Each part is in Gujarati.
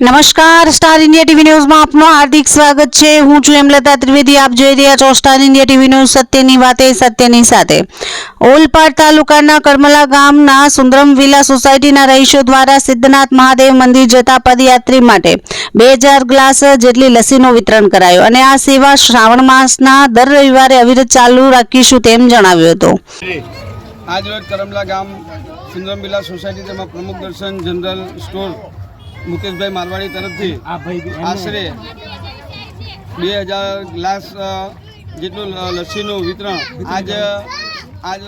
નમસ્કાર, સ્ટાર ઇન્ડિયા ટીવી ન્યૂઝમાં આપનું હાર્દિક સ્વાગત છે। હું છું હેમલતા ત્રિવેદી। આપ જોઈ રહ્યા છો સ્ટાર ઇન્ડિયા ટીવી ન્યૂઝ। સત્યની વાતે સત્યની સાથે। ઓલપાડ તાલુકાના કરમલા ગામના સુંદરમ વિલા સોસાયટીના રહીશો દ્વારા સિદ્ધનાથ મહાદેવ મંદિર જતા પદયાત્રી માટે 2000 ગ્લાસ જેટલી લસ્સીનું વિતરણ કરાયું અને આ સેવા શ્રાવણ માસના દર રવિવારે અવિરત ચાલુ રાખીશું તેમ જણાવ્યું હતું। આજ રોજ કરમલા ગામ સુંદરમ વિલા સોસાયટી તેમાં પ્રમુખ દર્શન જનરલ સ્ટોર મુકેશભાઈ મારવાડી તરફથી આશરે 2000 ગ્લાસ જેટલું લસ્સીનું વિતરણ આજ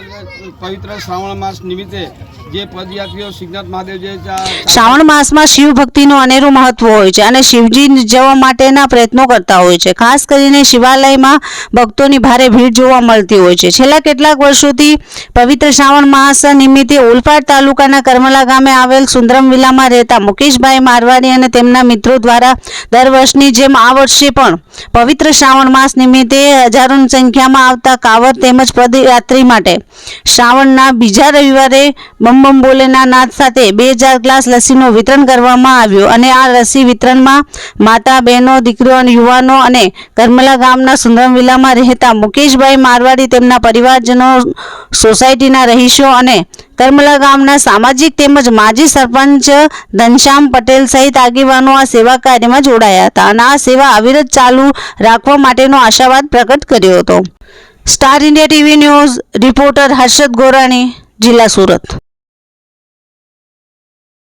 પવિત્ર શ્રાવણ માસ નિમિત્તે જે પદયાત્રીઓ સિદ્ધનાથ મહાદેવ જે શ્રાવણ માસમાં શિવ ભક્તિનું અનેરું મહત્વ હોય છે અને શિવજી જવા માટેના પ્રયત્નો કરતા હોય છે। ખાસ કરીને શિવાલયમાં ભક્તોની ભારે ભીડ જોવા મળતી હોય છે। છેલ્લા કેટલાક વર્ષોથી પવિત્ર શ્રાવણ માસ નિમિત્તે ઓલપાડ તાલુકાના કરમલા ગામે આવેલ સુંદરમ વિલામાં રહેતા મુકેશભાઈ મારવાડી અને તેમના મિત્રો દ્વારા દર વર્ષની જેમ આ વર્ષે પણ પવિત્ર શ્રાવણ માસ નિમિત્તે હજારોની સંખ્યામાં આવતા કાવડ તેમજ પદયાત્રી માટે શ્રાવણના બીજા રવિવારે બમ બમ બોલેના નાદ સાથે 2000 ગ્લાસ લસ્સીનું વિતરણ કરવામાં આવ્યું અને આ લસ્સી વિતરણમાં માતા, બહેનો, દીકરીઓ અને યુવાનો અને કરમલા ગામના સુંદરમ વિલામાં રહેતા મુકેશભાઈ મારવાડી, તેમના પરિવારજનો, સોસાયટીના રહીશો અને કરમલા ગામના સામાજિક તેમજ માજી સરપંચ ઘનશ્યામ પટેલ સહિત આગેવાનો આ સેવા કાર્યમાં જોડાયા હતા અને આ સેવા અવિરત ચાલુ રાખવા માટેનો આશાવાદ પ્રગટ કર્યો હતો। Star India TV news reporter Harshad Gorani, જિલ્લા સુરત।